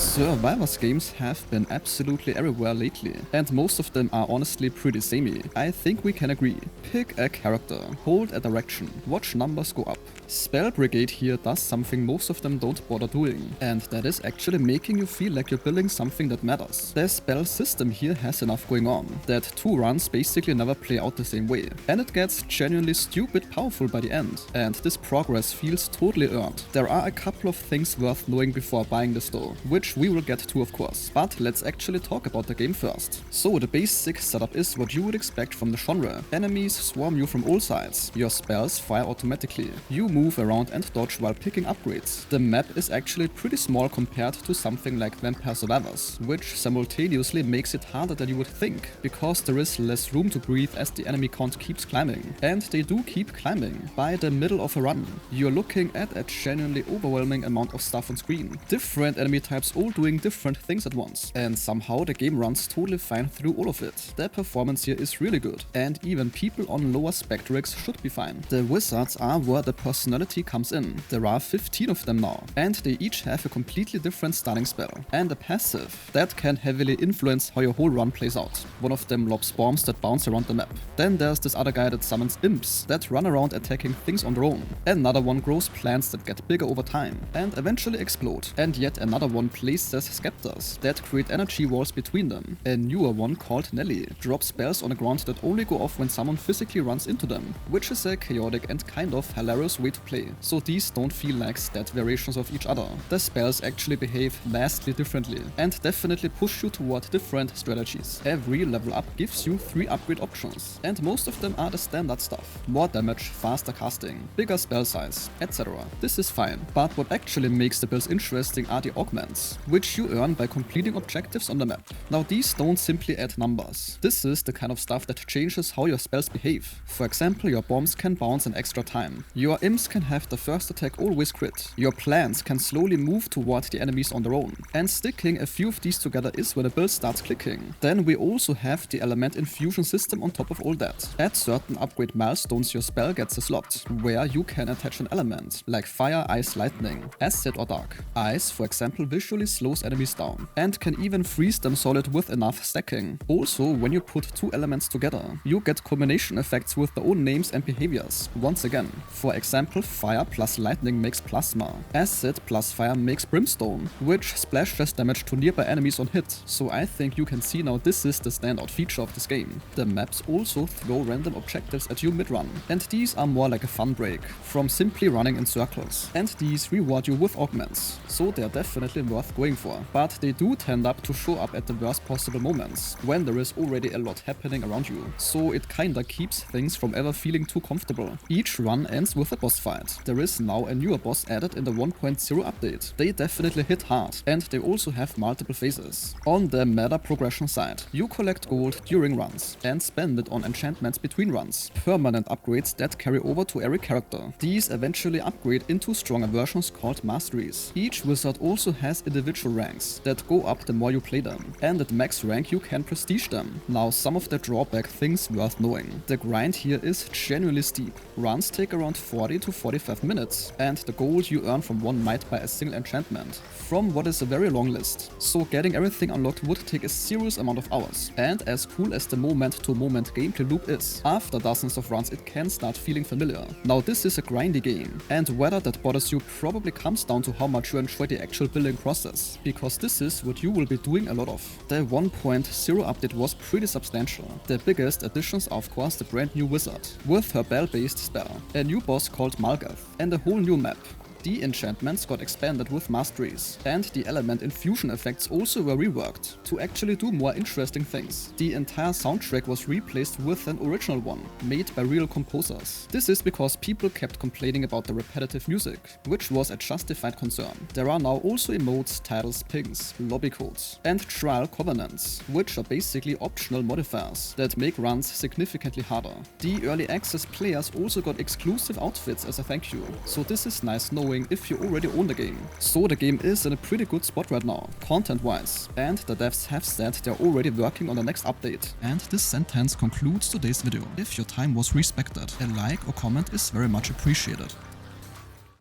Survivors games have been absolutely everywhere lately, and most of them are honestly pretty samey. I think we can agree. Pick a character, hold a direction, watch numbers go up. Spell Brigade here does something most of them don't bother doing, and that is actually making you feel like you're building something that matters. The spell system here has enough going on, that 2 runs basically never play out the same way, and it gets genuinely stupid powerful by the end, and this progress feels totally earned. There are a couple of things worth knowing before buying this though, which we will get to of course, but let's actually talk about the game first. So the basic setup is what you would expect from the genre. Enemies swarm you from all sides, your spells fire automatically, you move around and dodge while picking upgrades. The map is actually pretty small compared to something like Vampire Survivors, which simultaneously makes it harder than you would think, because there is less room to breathe as the enemy count keeps climbing. And they do keep climbing. By the middle of a run, you're looking at a genuinely overwhelming amount of stuff on screen. Different enemy types all doing different things at once, and somehow the game runs totally fine through all of it. The performance here is really good, and even people on lower spec rigs should be fine. The wizards are where the personality comes in. There are 15 of them now, and they each have a completely different starting spell, and a passive that can heavily influence how your whole run plays out. One of them lobs bombs that bounce around the map. Then there's this other guy that summons imps that run around attacking things on their own. Another one grows plants that get bigger over time, and eventually explode. And yet another one places scepters that create energy walls between them. A newer one called Nelly drops spells on the ground that only go off when someone physically runs into them, which is a chaotic and kind of hilarious way to play, so these don't feel like stat variations of each other. The spells actually behave vastly differently, and definitely push you toward different strategies. Every level up gives you 3 upgrade options, and most of them are the standard stuff. More damage, faster casting, bigger spell size, etc. This is fine, but what actually makes the builds interesting are the augments, which you earn by completing objectives on the map. Now these don't simply add numbers. This is the kind of stuff that changes how your spells behave. For example, your bombs can bounce an extra time, your imps can have the first attack always crit, your plants can slowly move toward the enemies on their own, and sticking a few of these together is where the build starts clicking. Then we also have the element infusion system on top of all that. At certain upgrade milestones your spell gets a slot, where you can attach an element, like fire, ice, lightning, acid or dark. Ice, for example, visually slows enemies down, and can even freeze them solid with enough stacking. Also, when you put 2 elements together, you get combination effects with their own names and behaviors. Once again, for example, fire plus lightning makes plasma, acid plus fire makes brimstone, which splashes damage to nearby enemies on hit. So I think you can see now this is the standout feature of this game. The maps also throw random objectives at you mid-run, and these are more like a fun break from simply running in circles, and these reward you with augments, so they're definitely worth going for. But they do tend up to show up at the worst possible moments, when there is already a lot happening around you, so it kinda keeps things from ever feeling too comfortable. Each run ends with a boss fight. There is now a newer boss added in the 1.0 update. They definitely hit hard, and they also have multiple phases. On the meta progression side, you collect gold during runs, and spend it on enchantments between runs, permanent upgrades that carry over to every character. These eventually upgrade into stronger versions called masteries. Each wizard also has individual ranks that go up the more you play them, and at max rank you can prestige them. Now some of the drawback things worth knowing. The grind here is genuinely steep. Runs take around 40 to 45 minutes, and the gold you earn from one might buy a single enchantment, from what is a very long list. So getting everything unlocked would take a serious amount of hours, and as cool as the moment-to-moment gameplay loop is, after dozens of runs it can start feeling familiar. Now this is a grindy game, and whether that bothers you probably comes down to how much you enjoy the actual building process, because this is what you will be doing a lot of. The 1.0 update was pretty substantial. The biggest additions are of course the brand new wizard, with her bell-based spell, a new boss called Malgath, and a whole new map. The enchantments got expanded with masteries, and the element infusion effects also were reworked to actually do more interesting things. The entire soundtrack was replaced with an original one, made by real composers. This is because people kept complaining about the repetitive music, which was a justified concern. There are now also emotes, titles, pings, lobby codes, and trial covenants, which are basically optional modifiers that make runs significantly harder. The early access players also got exclusive outfits as a thank you, so this is nice knowing if you already own the game. So the game is in a pretty good spot right now, content-wise, and the devs have said they're already working on the next update. And this sentence concludes today's video. If your time was respected, a like or comment is very much appreciated.